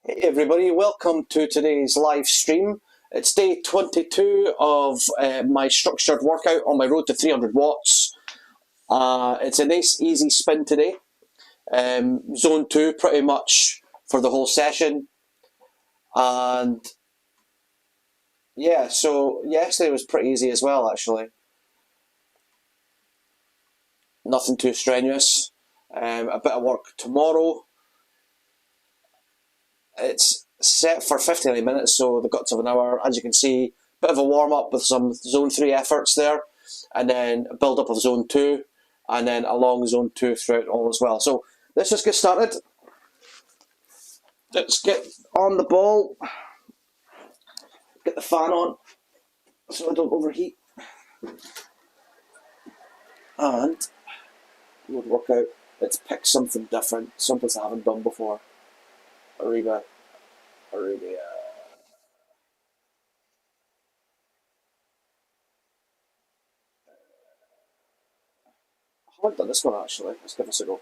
Hey everybody, welcome to today's live stream. It's day 22 of my structured workout on my road to 300 watts. It's a nice easy spin today. Zone 2 pretty much for the whole session. And yeah, so yesterday was pretty easy as well actually. Nothing too strenuous. A bit of work tomorrow. It's set for 59 minutes, so the guts of an hour. As you can see, bit of a warm-up with some Zone 3 efforts there, and then a build-up of Zone 2, and then a long Zone 2 throughout all as well. So let's just get started. Let's get on the ball. Get the fan on so I don't overheat. And we'll work out. Let's pick something different, something I haven't done before. Ariba. I haven't done this one actually. Let's give this a go.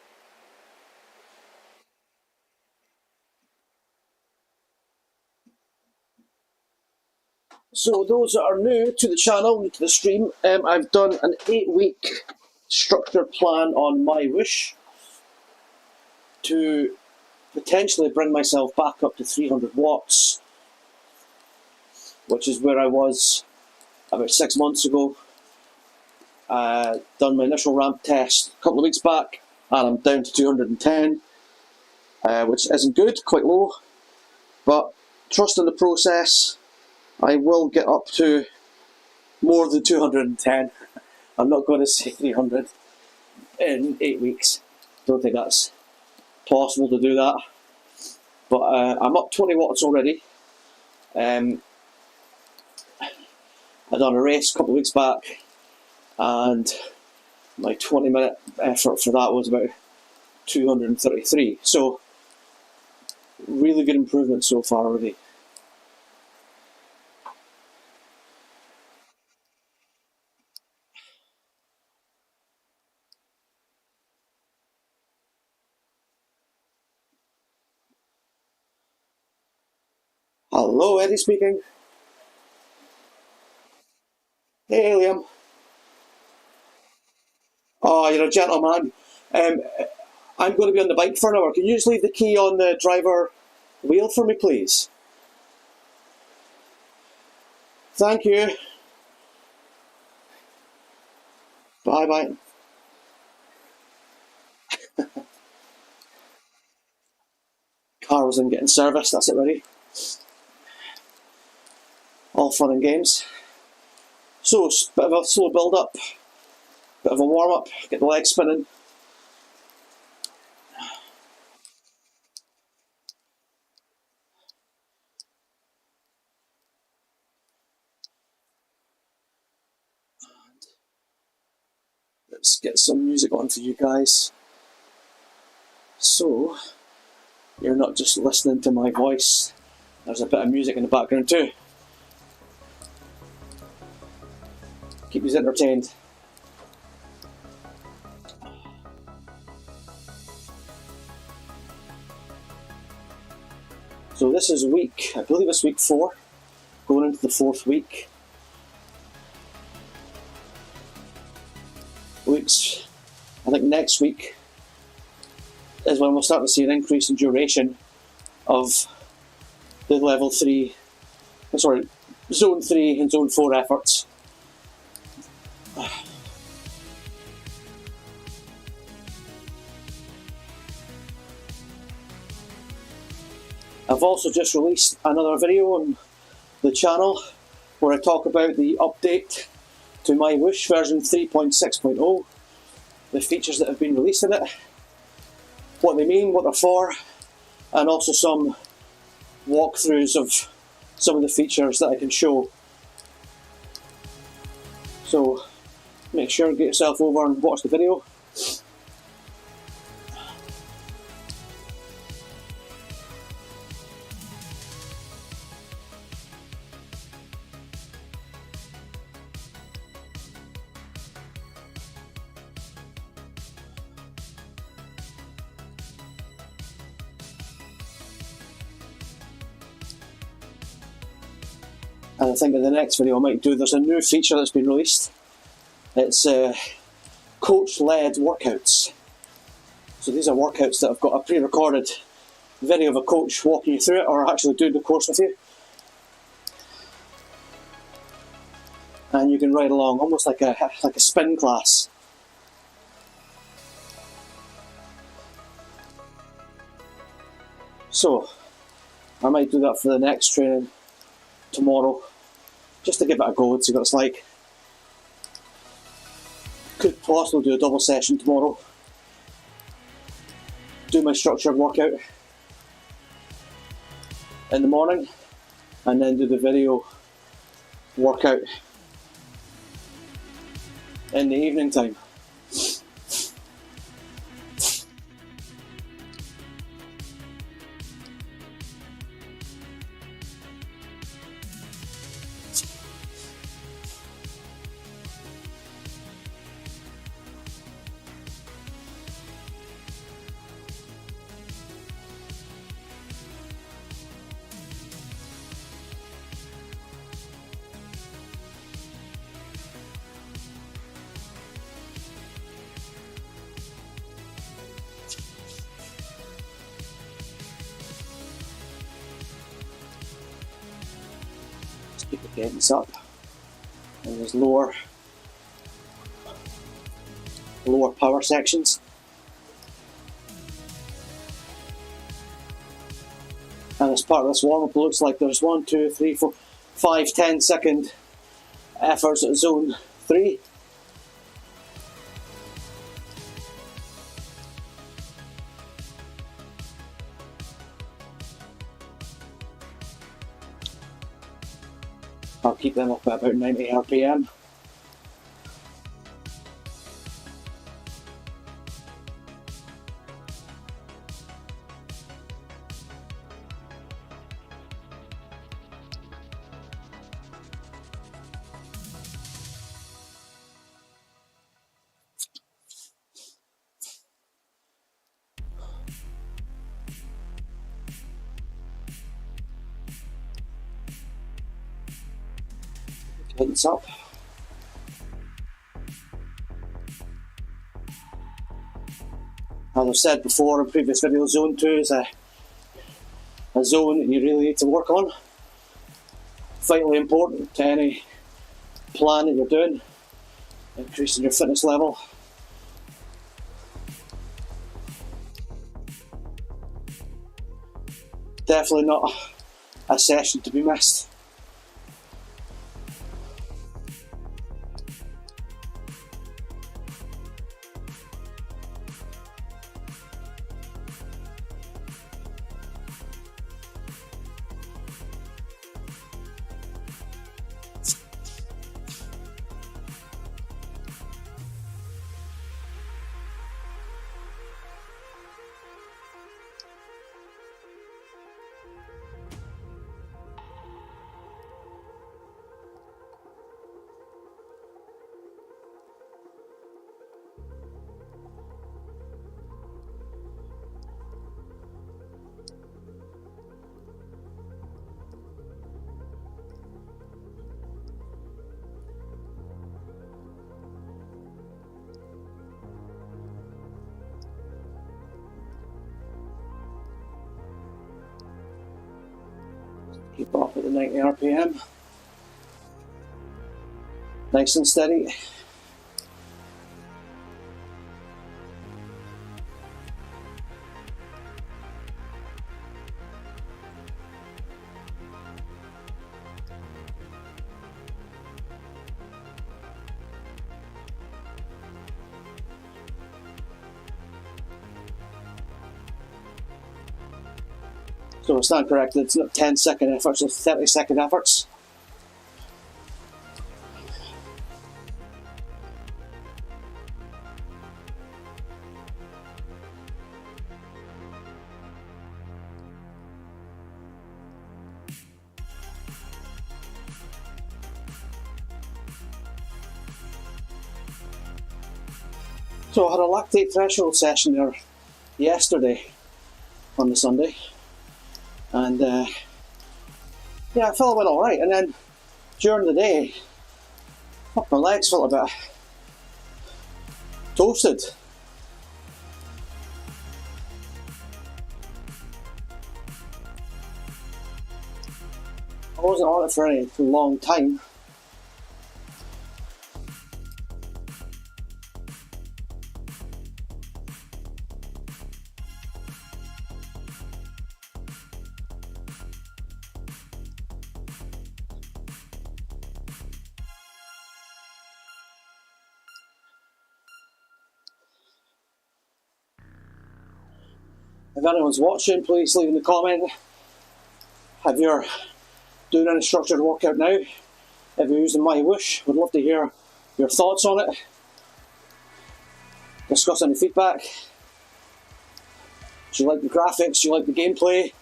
So those that are new to the channel, new to the stream, I've done an 8-week structured plan on MyWhoosh to potentially bring myself back up to 300 watts, which is where I was about 6 months ago. Done my initial ramp test a couple of weeks back, and I'm down to 210, which isn't good, quite low, but trust in the process. I will get up to more than 210. I'm not going to say 300 in 8 weeks. Don't think that's possible to do that. But I'm up 20 watts already. I done a race a couple of weeks back, and my 20-minute effort for that was about 233. So, really good improvement so far already. Hello, Eddie speaking. Hey, Liam. Oh, you're a gentleman. I'm going to be on the bike for an hour. Can you just leave the key on the driver wheel for me, please? Thank you. Bye-bye. Car was in getting serviced, that's it ready. All fun and games. So, bit of a slow build up, bit of a warm up, get the legs spinning. Let's get some music on for you guys, so you're not just listening to my voice. There's a bit of music in the background too. Keep you entertained. So this is I believe it's week 4, going into the 4th week. I think next week is when we'll start to see an increase in duration of the Zone 3 and Zone 4 efforts. I've also just released another video on the channel where I talk about the update to MyWhoosh version 3.6.0, the features that have been released in it, what they mean, what they're for, and also some walkthroughs of some of the features that I can show. So make sure to get yourself over and watch the video. And I think in the next video I might do, there's a new feature that's been released. It's coach-led workouts. So these are workouts that have got a pre-recorded video of a coach walking you through it, or actually doing the course with you. And you can ride along, almost like a spin class. So, I might do that for the next training tomorrow, just to give it a go and see what it's like. Could possibly do a double session tomorrow. Do my structured workout in the morning, and then do the video workout in the evening time. Keep the cadence up, and there's lower power sections. And as part of this warm-up, it looks like there's 1, 2, 3, 4, 5, 10-second efforts at zone 3. I'll keep them up at about 90 RPM. Cadence up. As I've said before in previous videos, zone 2 is a zone that you really need to work on. Vitally important to any plan that you're doing, increasing your fitness level. Definitely not a session to be missed. Keep off at the 90 RPM. Nice and steady. So it's not correct, it's not 10-second efforts, it's 30-second efforts. So I had a lactate threshold session there yesterday on the Sunday. And yeah, I felt it went alright, and then during the day, my legs felt a bit toasted. I wasn't on it for any long time. If anyone's watching, please leave in the comment if you're doing any structured workout now. If you're using MyWhoosh, would love to hear your thoughts on it. Discuss any feedback. Do you like the graphics? Do you like the gameplay?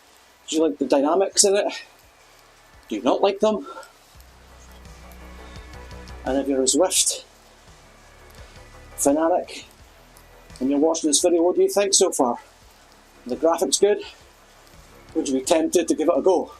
Do you like the dynamics in it? Do you not like them? And if you're a Zwift fanatic and you're watching this video, what do you think so far? Are the graphics good? Would you be tempted to give it a go?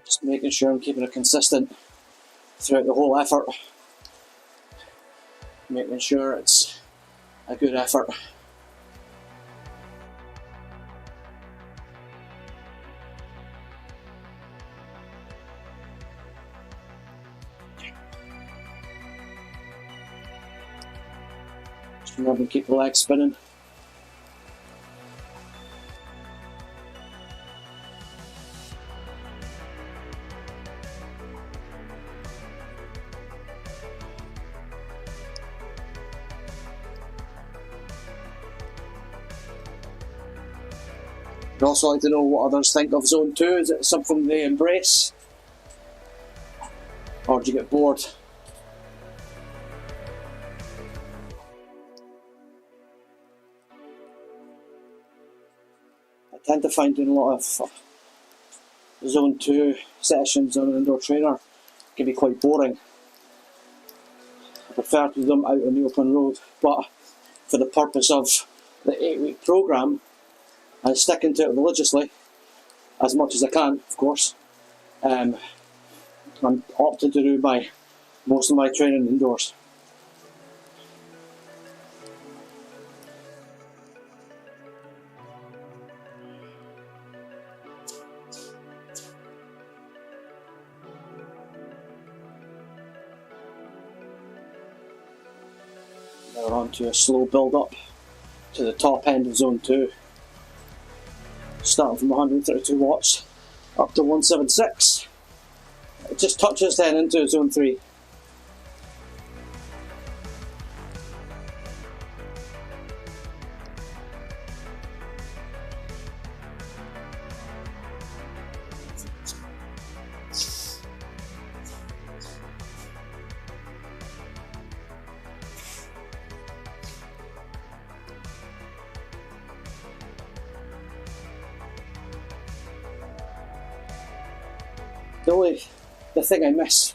Just making sure I'm keeping it consistent throughout the whole effort. Making sure it's a good effort. Just remember to keep the legs spinning. I'd also like to know what others think of Zone 2. Is it something they embrace? Or do you get bored? I tend to find doing a lot of Zone 2 sessions on an indoor trainer can be quite boring. I prefer to do them out on the open road, but for the purpose of the 8-week programme, and sticking to it religiously, as much as I can, of course, I'm opting to do most of my training indoors. Now we're on to a slow build up to the top end of Zone 2. Starting from 132 watts up to 176. It just touches then into Zone 3. The thing I miss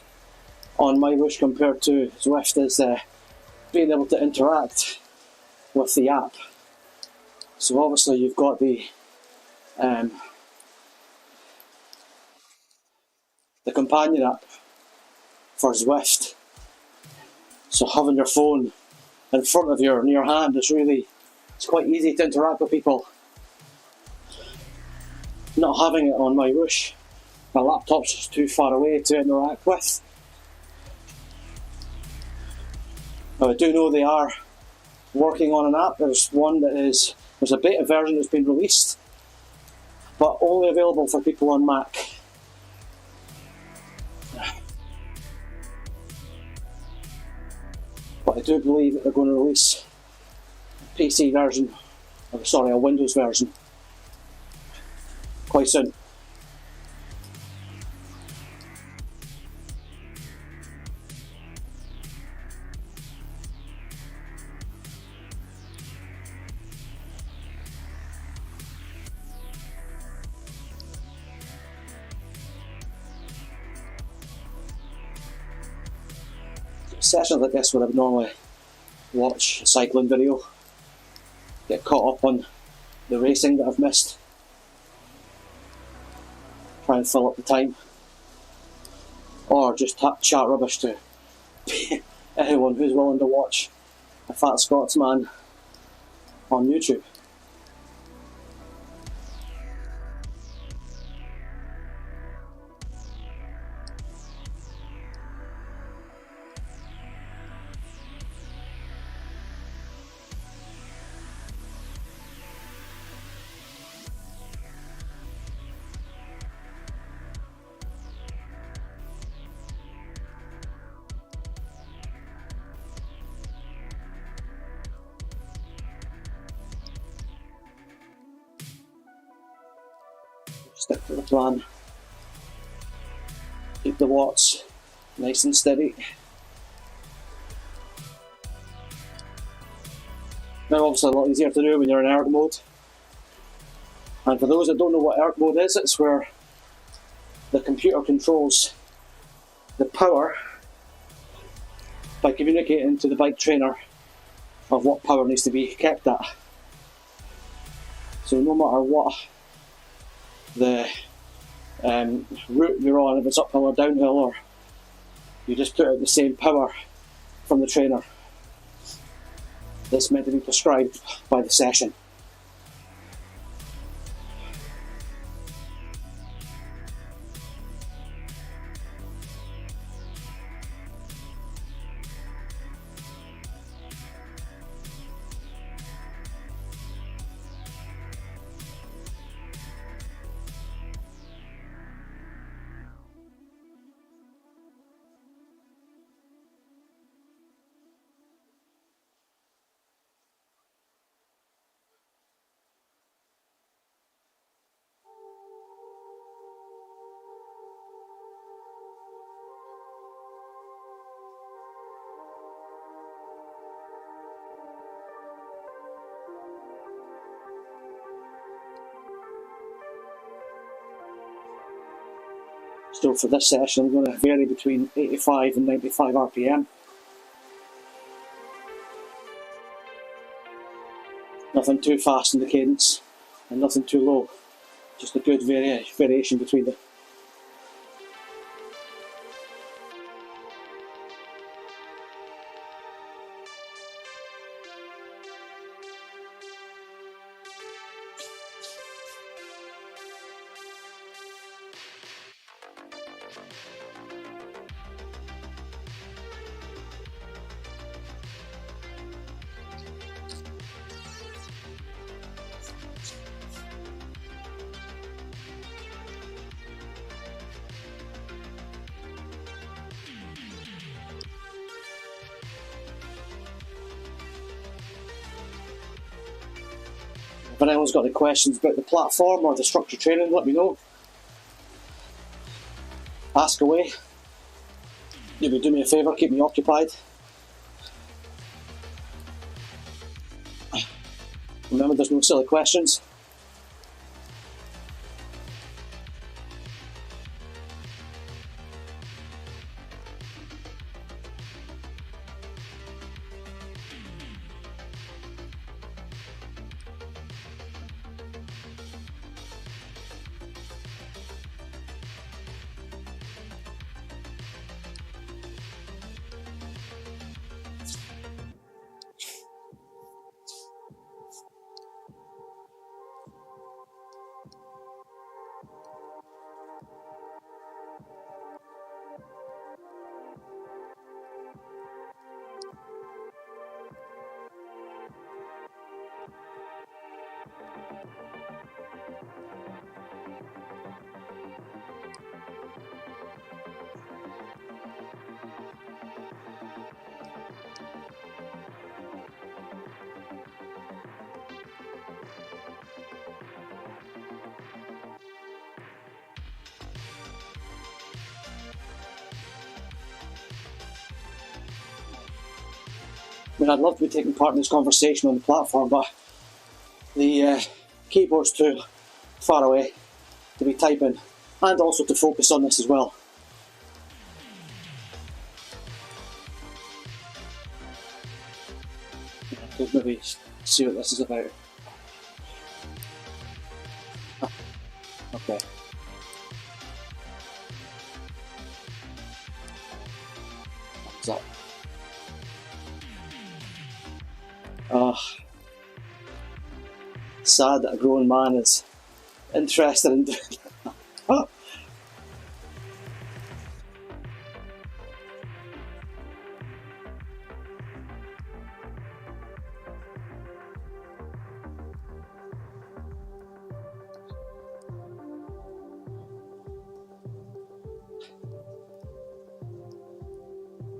on MyWhoosh compared to Zwift is being able to interact with the app. So obviously you've got the companion app for Zwift. So having your phone in front of you, in your hand, it's quite easy to interact with people. Not having it on MyWhoosh, my laptop's just too far away to interact with. Now I do know they are working on an app. There's a beta version that's been released, but only available for people on Mac. But I do believe that they're going to release a PC version or sorry, a Windows version, quite soon. Sessions like this where I would normally watch a cycling video, get caught up on the racing that I've missed, try and fill up the time, or just chat rubbish to anyone who's willing to watch a fat Scotsman on YouTube. Stick to the plan, keep the watts nice and steady. Now obviously a lot easier to do when you're in erg mode, and for those that don't know what erg mode is, it's where the computer controls the power by communicating to the bike trainer of what power needs to be kept at. So no matter what the route you're on, if it's uphill or downhill, or you just put out the same power from the trainer that's meant to be prescribed by the session. So for this session I'm going to vary between 85 and 95 RPM. Nothing too fast in the cadence and nothing too low, just a good variation between them. If anyone's got any questions about the platform or the structured training, let me know. Ask away. Maybe do me a favour, keep me occupied. Remember, there's no silly questions. mean, I'd love to be taking part in this conversation on the platform, but the keyboard's too far away to be typing, and also to focus on this as well. Could maybe see what this is about. Okay. What's up? Sad that a grown man is interested in doing that.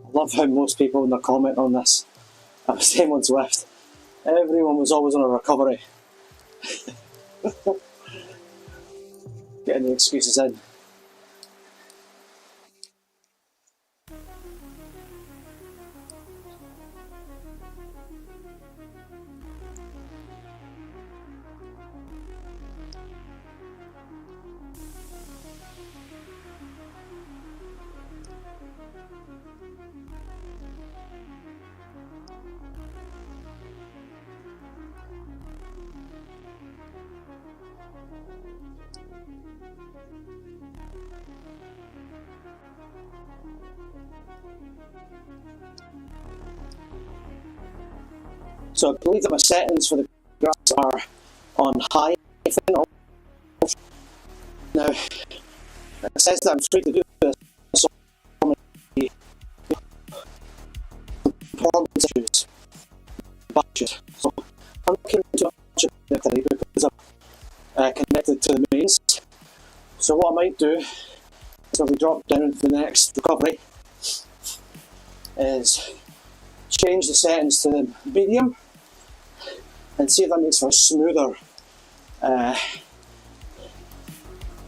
I love how most people in the comment on this, I was saying on Swift, everyone was always on a recovery. Getting the excuses in. So I believe that my settings for the graphs are on high. Now, it says that I'm free to do this, so performance issues, budget. So I'm looking to today because I'm connected to the mains. So what I might do is, if we drop down to the next recovery, is change the settings to the medium and see if that makes for a smoother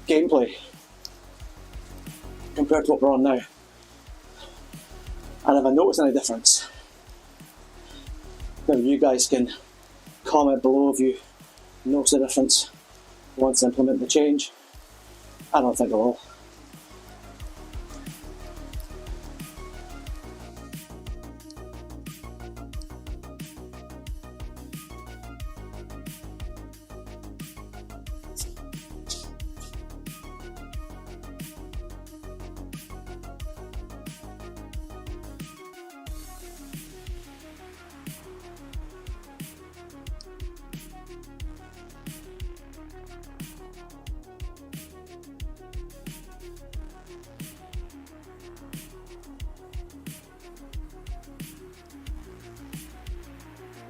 gameplay compared to what we're on now. And if I notice any difference, then you guys can comment below if you notice a difference once I implement the change. I don't think I will.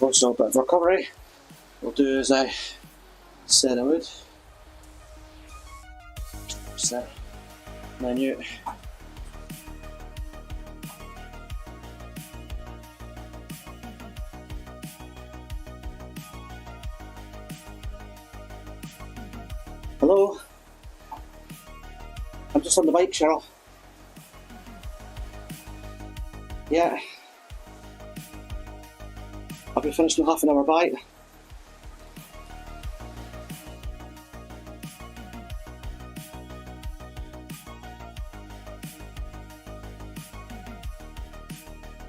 Also a bit of recovery. We'll do as I said I would. Set menu. Hello? I'm just on the bike, Cheryl. Yeah. I'll be finished in half an hour bite.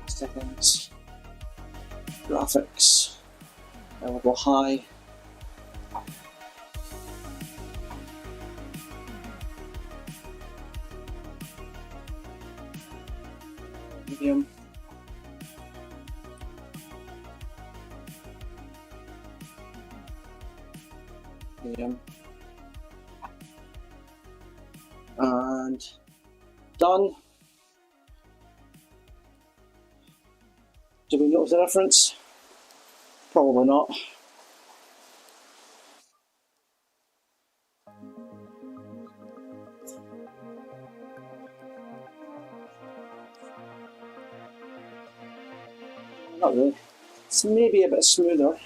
Settings, graphics, available high. Medium. Medium. And done. Do we notice a difference? Probably not. Not really. It's maybe a bit smoother.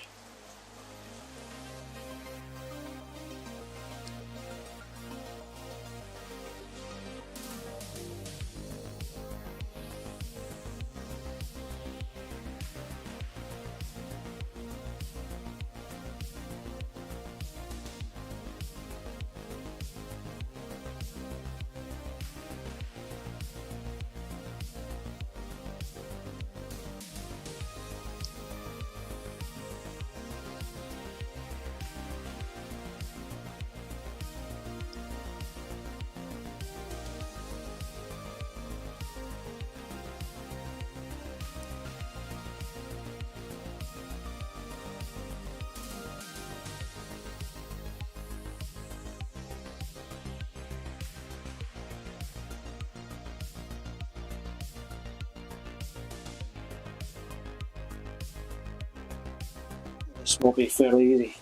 This will be fairly easy.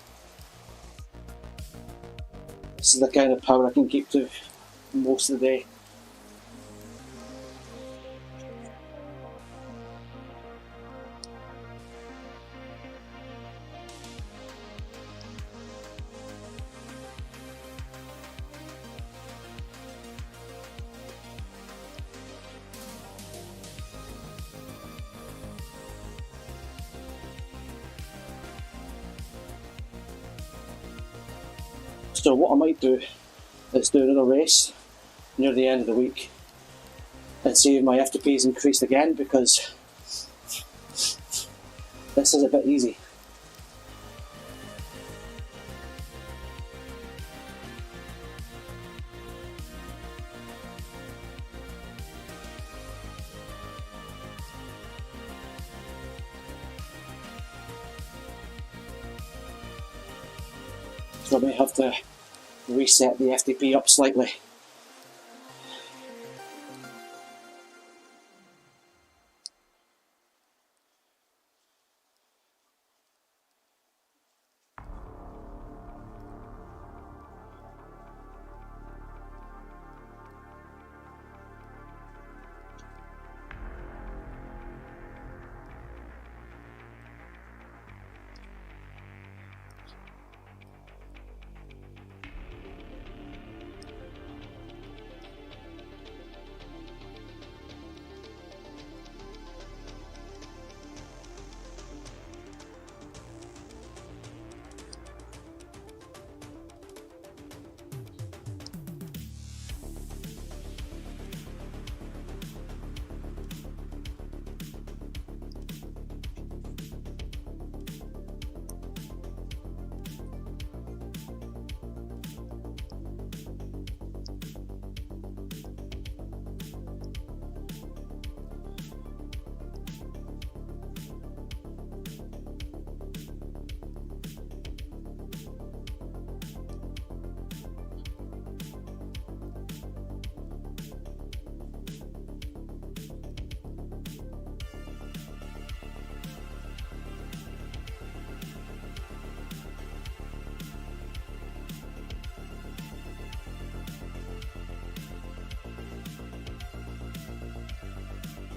This is the kind of power I can keep to most of the day. So what I might do is do another race near the end of the week and see if my FTP is increased again, because this is a bit easy. So I may have to reset the FTP up slightly.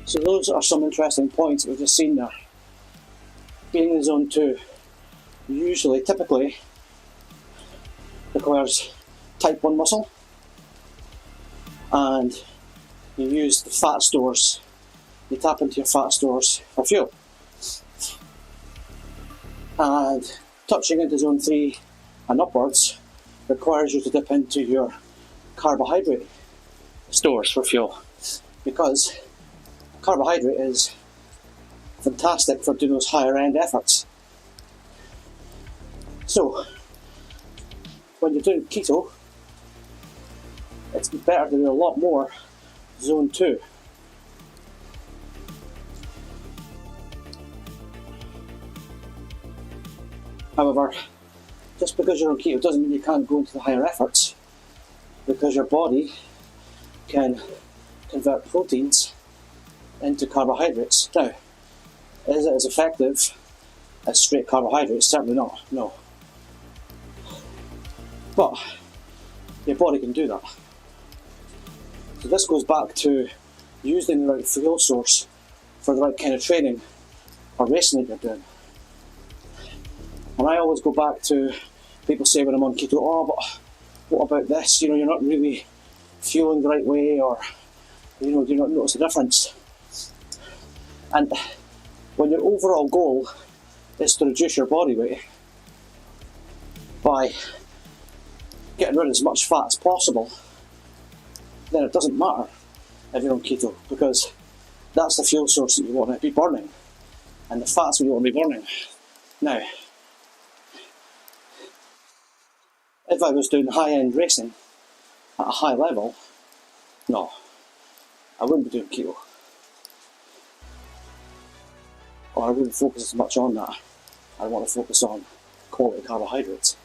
So those are some interesting points that we've just seen there. Being in zone 2 typically requires type 1 muscle, and you use the fat stores, you tap into your fat stores for fuel. And touching into zone 3 and upwards requires you to dip into your carbohydrate stores for fuel, because carbohydrate is fantastic for doing those higher end efforts. So when you're doing keto, it's better to do a lot more zone 2. However, just because you're on keto doesn't mean you can't go into the higher efforts, because your body can convert proteins into carbohydrates. Now, is it as effective as straight carbohydrates? Certainly not, no. But your body can do that. So this goes back to using the right fuel source for the right kind of training or racing that you're doing. And I always go back to people say when I'm on keto, oh, but what about this? You know, you're not really fueling the right way, or you know, do you not notice the difference? And when your overall goal is to reduce your body weight by getting rid of as much fat as possible, then it doesn't matter if you're on keto, because that's the fuel source that you want to be burning, and the fat's what you want to be burning. Now, if I was doing high-end racing at a high level, no, I wouldn't be doing keto. Or I wouldn't focus as much on that. I want to focus on quality carbohydrates.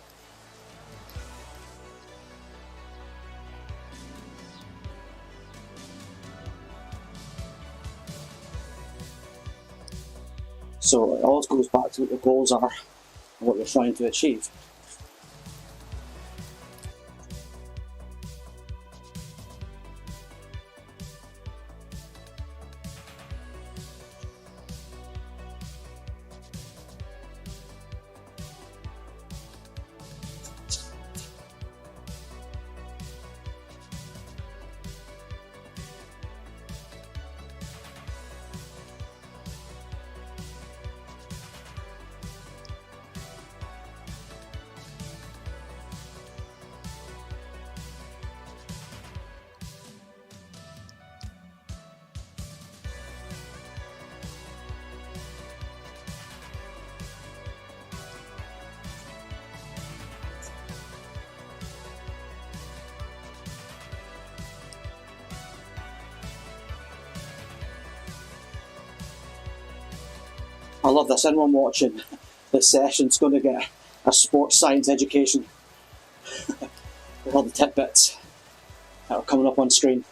So it always goes back to what your goals are and what you're trying to achieve. I love this. Anyone watching this session's going to get a sports science education with all the tidbits that are coming up on screen.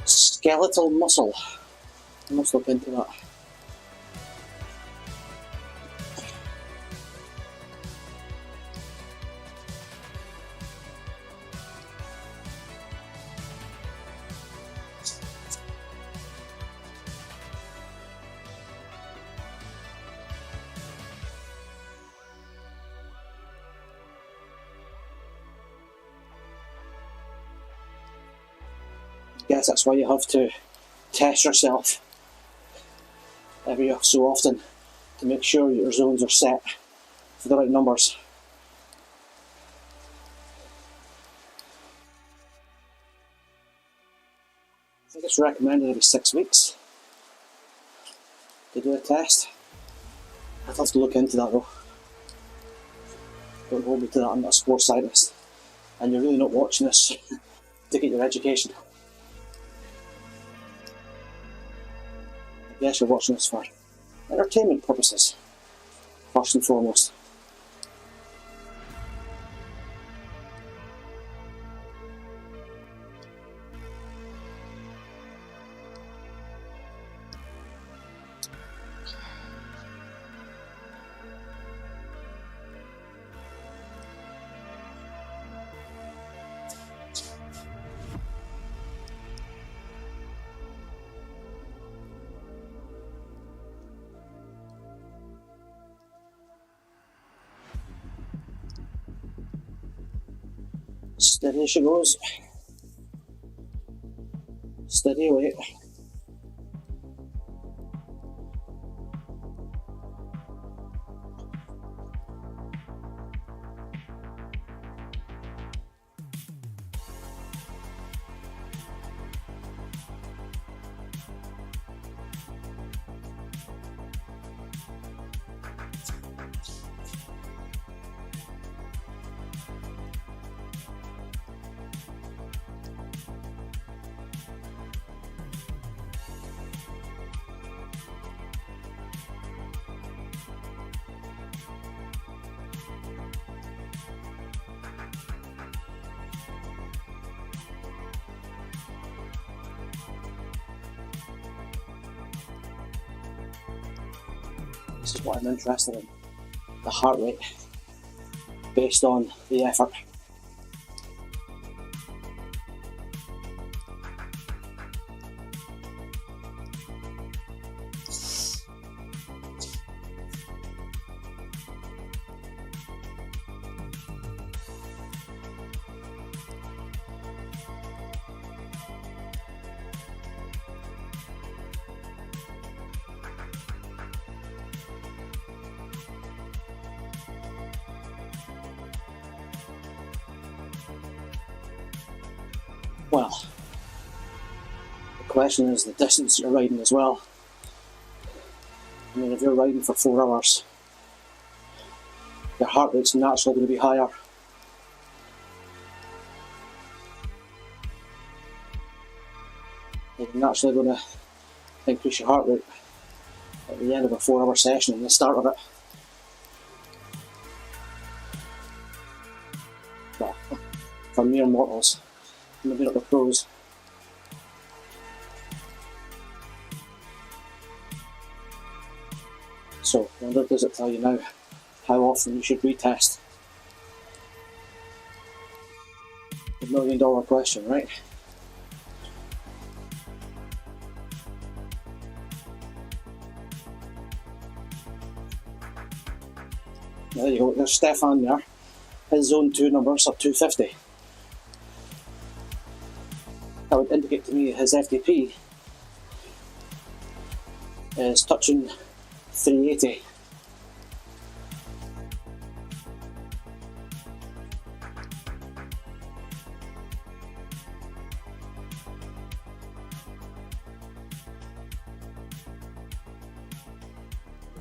Skeletal muscle. I must look into that. I guess that's why you have to test yourself every so often to make sure your zones are set for the right numbers. I think it's recommended every 6 weeks to do a test. I'd have to look into that though. Don't hold me to that, I'm not a sports scientist. And you're really not watching this to get your education. I guess you're watching this for entertainment purposes, first and foremost. Steady as she goes. Steady away. This is what I'm interested in. the heart rate based on the effort. Well, the question is the distance you're riding as well. I mean, if you're riding for 4 hours, your heart rate's naturally going to be higher. You're naturally going to increase your heart rate at the end of a 4-hour session and the start of it. Well, for mere mortals, maybe not the pros. So, I wonder, does it tell you now how often you should retest? The $1 million question, right? There you go, there's Stefan there. His zone 2 numbers are 250. That would indicate to me his FTP is touching 380.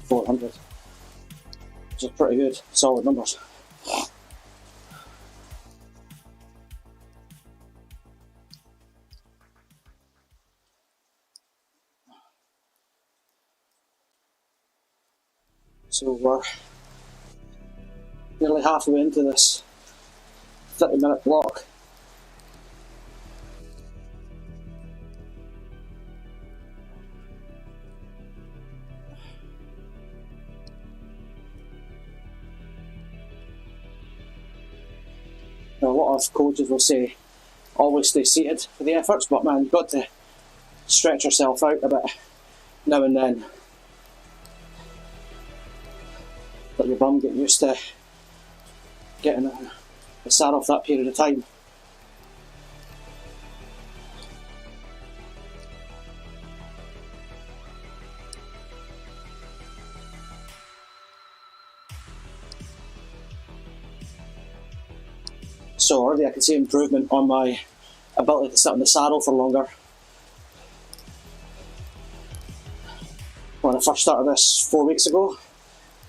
$400, which is pretty good, solid numbers. So we're nearly halfway into this 30-minute block. Now, a lot of coaches will say always stay seated for the efforts, but man, you've got to stretch yourself out a bit now and then. Let your bum get used to getting the saddle for that period of time. So already I can see improvement on my ability to sit on the saddle for longer. When I first started this 4 weeks ago,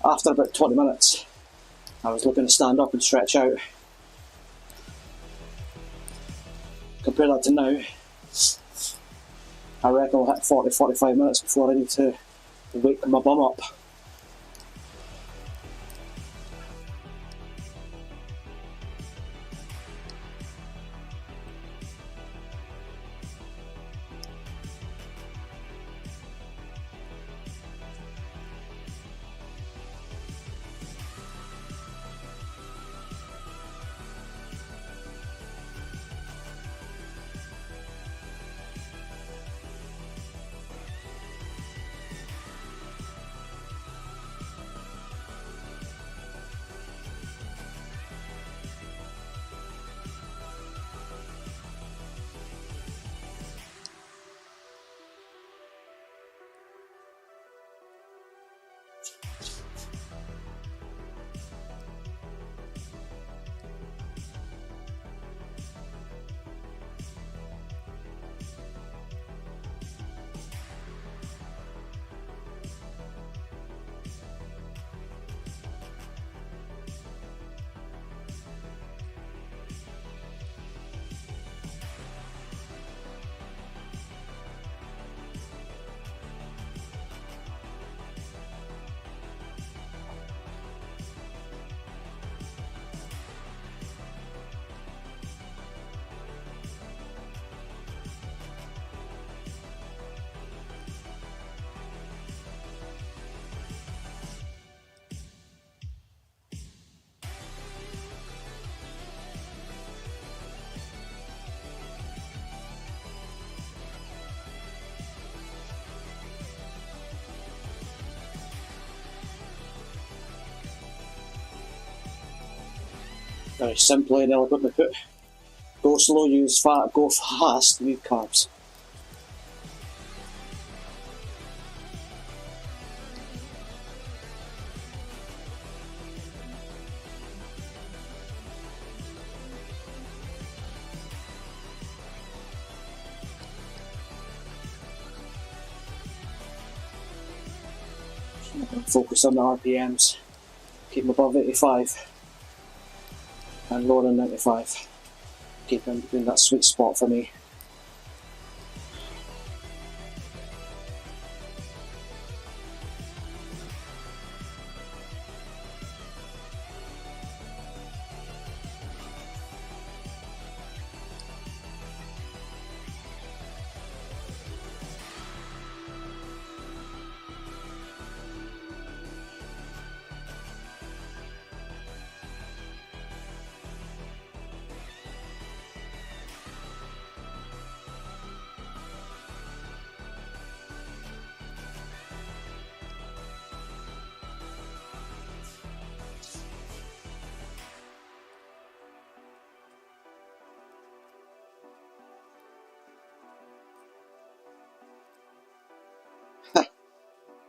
after about 20 minutes, I was looking to stand up and stretch out. Compare that to now, I reckon I'll hit 40-45 minutes before I need to wake my bum up. Very simply and eloquently put. Go slow, use fat, go fast, leave carbs. Focus on the RPMs, keep them above 85 and lower than 95. Keep them between that sweet spot for me.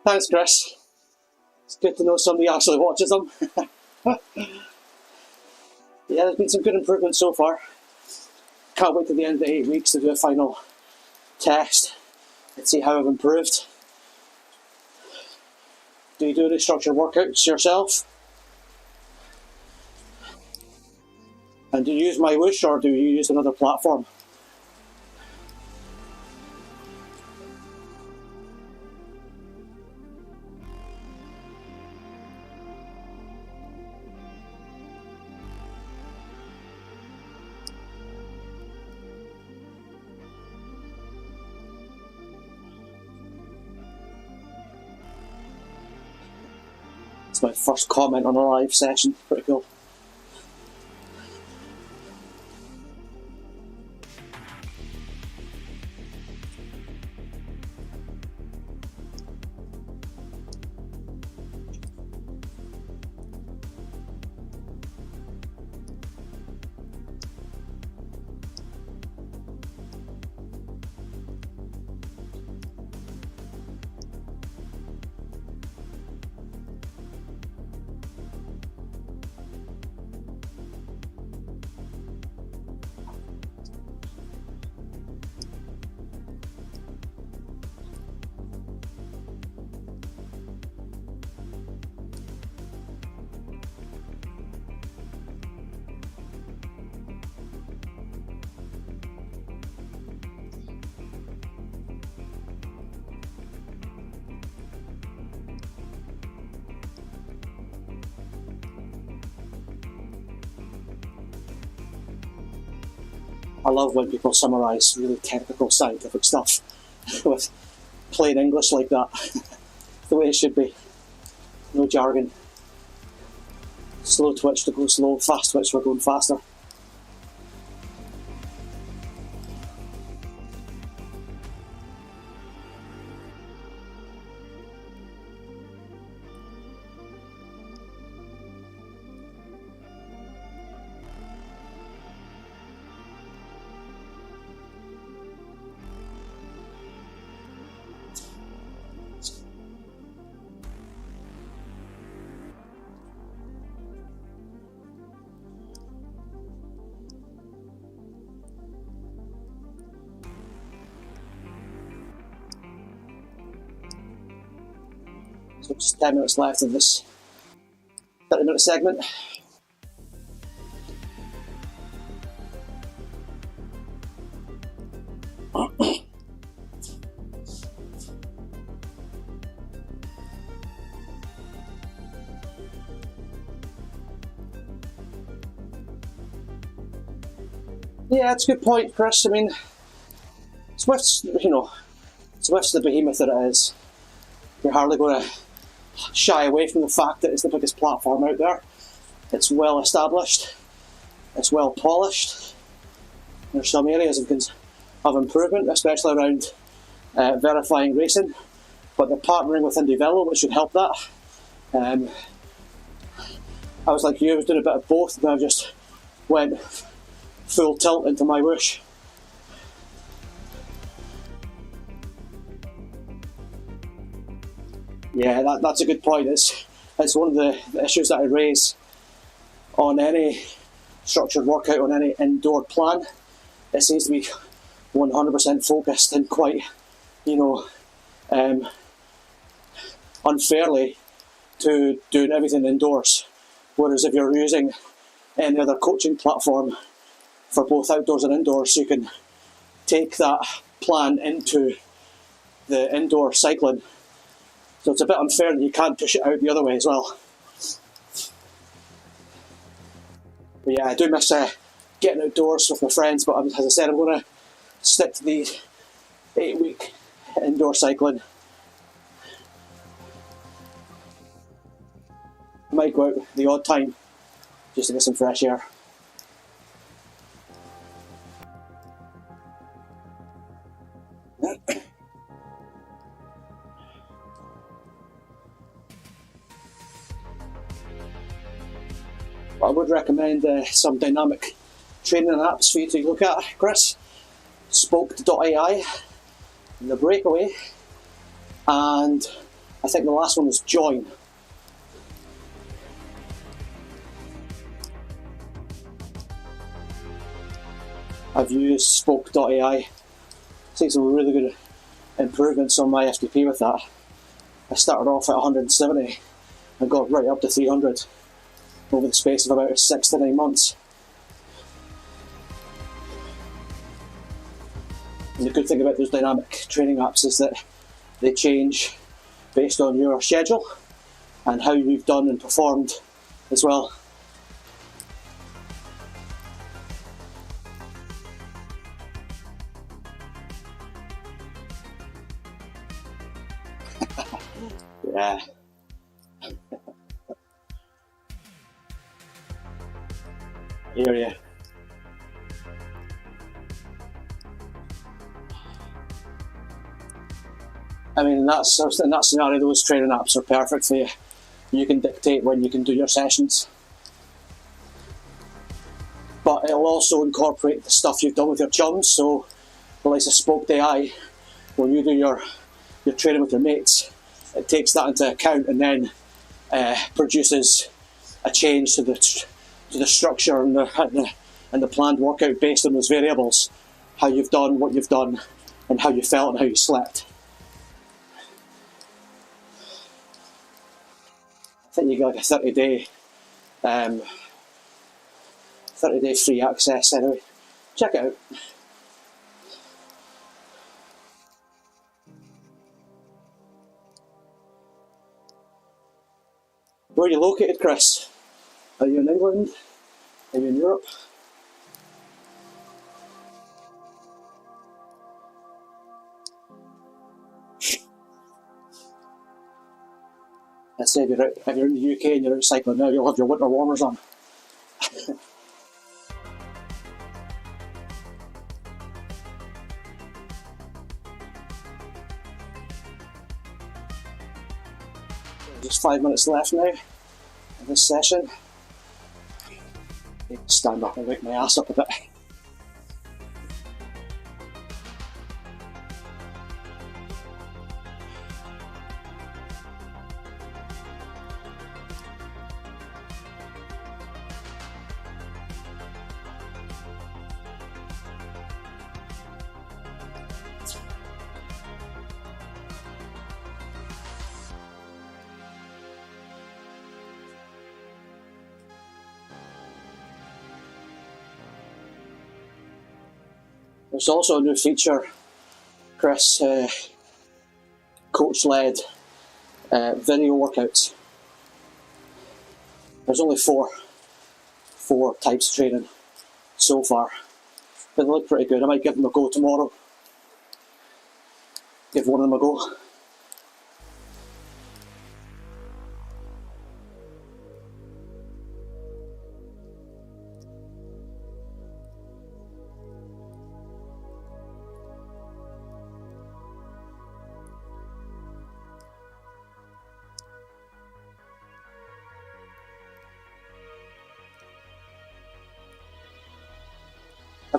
Thanks, Chris. It's good to know somebody actually watches them. Yeah, there's been some good improvement so far. Can't wait till the end of the 8 weeks to do a final test and see how I've improved. Do you do any structured workouts yourself? And do you use MyWhoosh or do you use another platform? It's my first comment on a live session, pretty cool. I love when people summarise really technical scientific stuff with plain English like that. The way it should be. No jargon. Slow twitch to go slow, fast twitch for going faster. So just 10 minutes left of this 30-minute segment. Yeah, that's a good point, Chris. I mean, Swift's, Swift's the behemoth that it is. You're hardly going to shy away from the fact that it's the biggest platform out there. It's well established. It's well polished. There's some areas of improvement, especially around verifying racing. But they're partnering with Indivelo, which should help that. I was like you, I was doing a bit of both, and I've just went full tilt into MyWhoosh. Yeah, that's a good point. It's one of the issues that I raise on any structured workout, on any indoor plan. It seems to be 100% focused and quite, unfairly to doing everything indoors. Whereas if you're using any other coaching platform for both outdoors and indoors, you can take that plan into the indoor cycling. So it's a bit unfair that you can't push it out the other way as well. But yeah, I do miss getting outdoors with my friends, but as I said, I'm going to stick to the 8-week indoor cycling. I might go out the odd time just to get some fresh air. I would recommend some dynamic training apps for you to look at, Chris. Spoke.ai, the Breakaway, and I think the last one is Join. I've used Spoke.ai, seen some really good improvements on my FTP with that. I started off at 170 and got right up to 300 over the space of about 6 to 9 months. And the good thing about those dynamic training apps is that they change based on your schedule and how you've done and performed as well. Yeah. I hear you. I mean, in that scenario, those training apps are perfect for you. You can dictate when you can do your sessions. But it'll also incorporate the stuff you've done with your chums. So, the likes of Spoke.ai, when you do your training with your mates, it takes that into account and then produces a change to the structure and the planned workout based on those variables. How you've done, what you've done, and how you felt and how you slept. I think you get like a 30-day free access anyway. Check it out. Where are you located, Chris? Are you in England? Are you in Europe? Let's say if you're in the UK and you're out cycling now, you'll have your winter warmers on. Just 5 minutes left now in this session. I need to stand up and wake my ass up a bit. There's also a new feature, Chris, coach-led video workouts. There's only four types of training so far, but they look pretty good. I might give them a go tomorrow. Give one of them a go.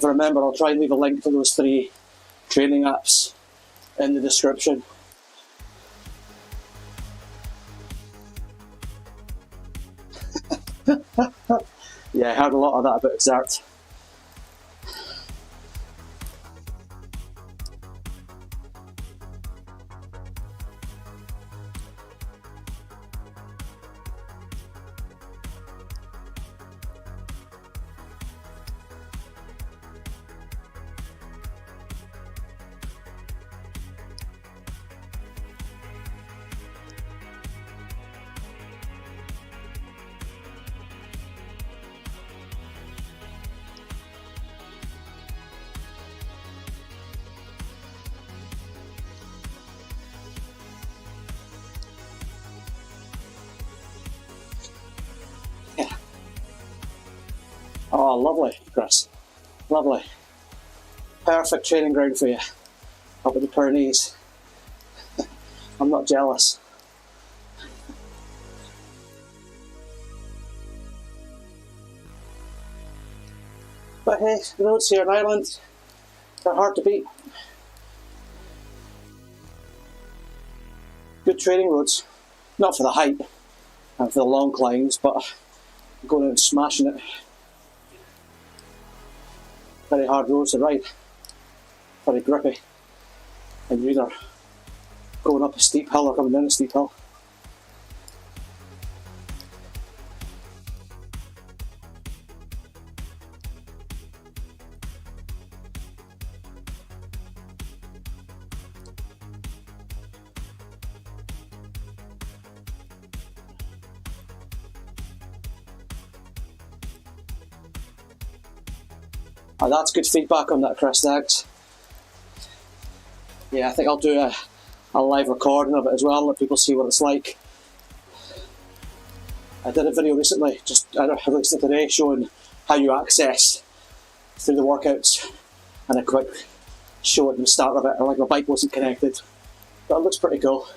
remember, I'll try and leave a link to those 3 training apps in the description. Yeah, I heard a lot of that about Exert. Oh, lovely, Chris. Lovely. Perfect training ground for you. Up at the Pyrenees. I'm not jealous. But hey, the roads here in Ireland, they're hard to beat. Good training roads. Not for the height and for the long climbs, but going out and smashing it. Very hard roads to ride, very grippy, and you're either going up a steep hill or coming down a steep hill. Oh, that's good feedback on that, Chris, thanks. Yeah, I think I'll do a live recording of it as well, let people see what it's like. I did a video recently, I released it today, showing how you access through the workouts, and a quick show at the start of it, like my bike wasn't connected. But it looks pretty cool.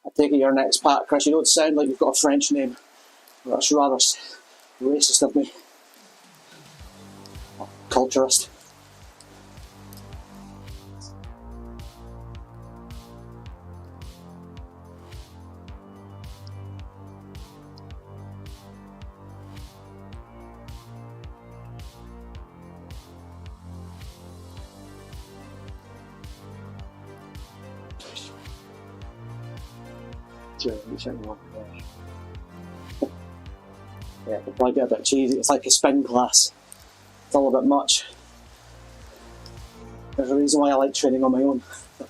I take it your next pack, Chris. You don't sound like you've got a French name. That's rather racist of me. Or culturist. Yeah, it'll probably get a bit cheesy. It's like a spin class. It's all a bit much. There's a reason why I like training on my own. I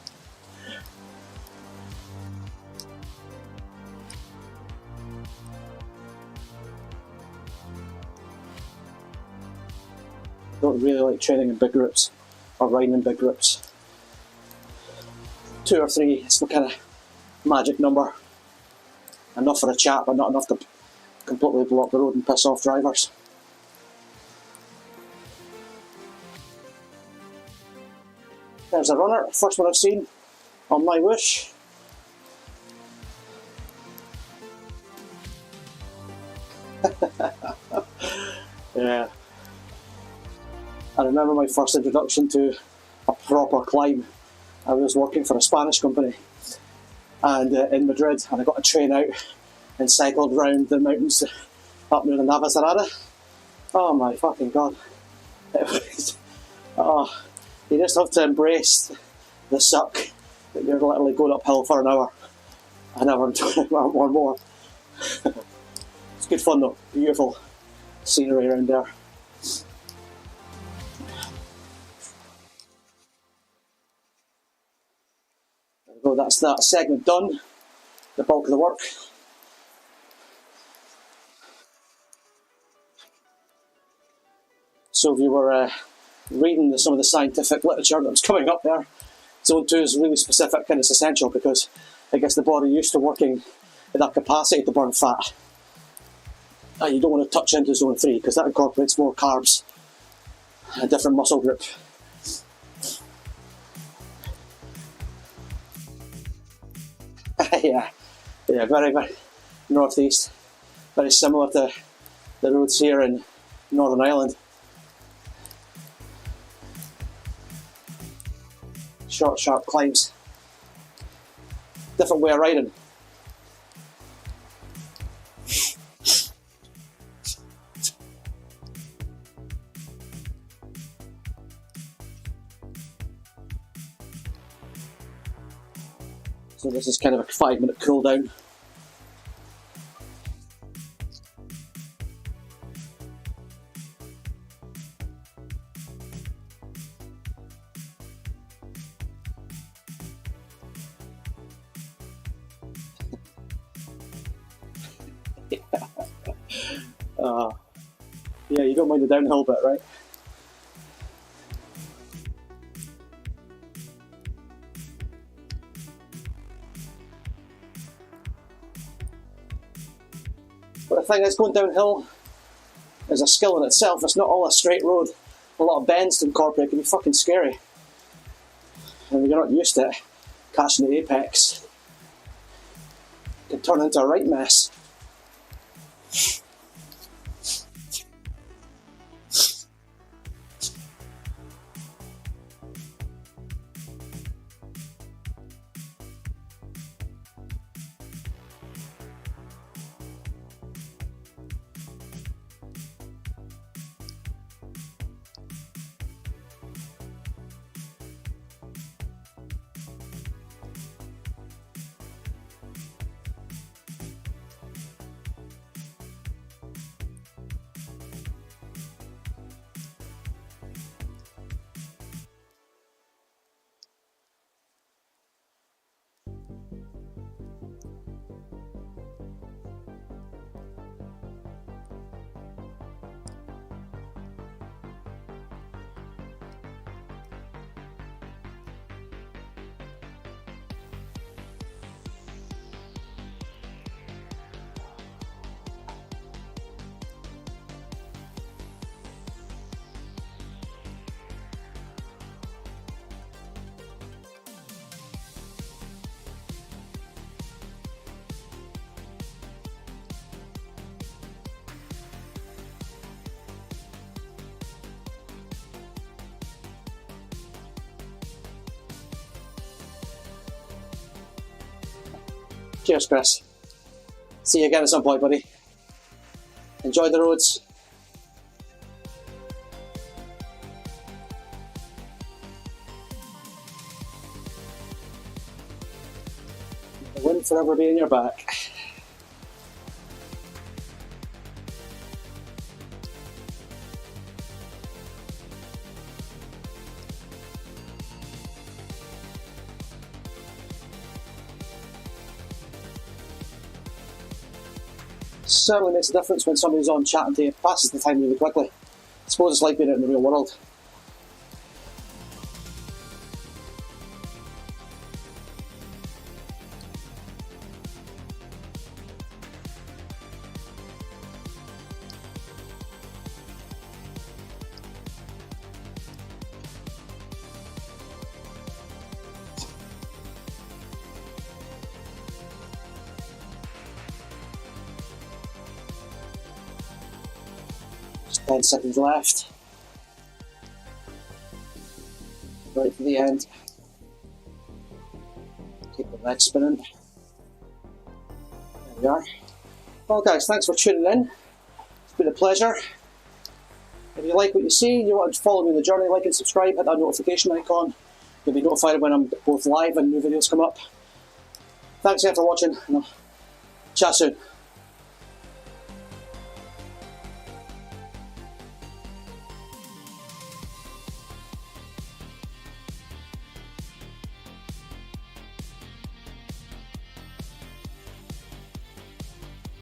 don't really like training in big groups or riding in big groups. 2 or 3 is my kind of magic number. Enough for a chat, but not enough to completely block the road and piss off drivers. There's a runner, first one I've seen on MyWhoosh. Yeah. I remember my first introduction to a proper climb. I was working for a Spanish company and in Madrid, and I got a train out and cycled round the mountains up near the Navacerrada. Oh my fucking god. It was, you just have to embrace the suck that you're literally going uphill for an hour or more. It's good fun though, beautiful scenery around there. There we go, that's that segment done, the bulk of the work. So if you were reading some of the scientific literature that was coming up there, Zone 2 is really specific and it's essential because it gets the body used to working at that capacity to burn fat. And you don't want to touch into Zone 3 because that incorporates more carbs. a different muscle group. Yeah, very, very northeast. Very similar to the roads here in Northern Ireland. Short, sharp climbs. Different way of riding. So this is kind of a 5-minute cool down. Yeah, you don't mind the downhill bit, right? But the thing is, going downhill is a skill in itself. It's not all a straight road. A lot of bends to incorporate can be fucking scary. And if you're not used to it, catching the apex can turn into a right mess. Cheers, Chris. See you again at some point, buddy. Enjoy the roads. The wind forever be in your back. Certainly makes a difference when somebody's on chatting to you. It passes the time really quickly. I suppose it's like being out in the real world. Just 10 seconds left. Right to the end. Keep the legs spinning. There we are. Well guys, thanks for tuning in. It's been a pleasure. If you like what you see and you want to follow me on the journey, like and subscribe, hit that notification icon. You'll be notified when I'm both live and new videos come up. Thanks again for watching, and I'll chat soon.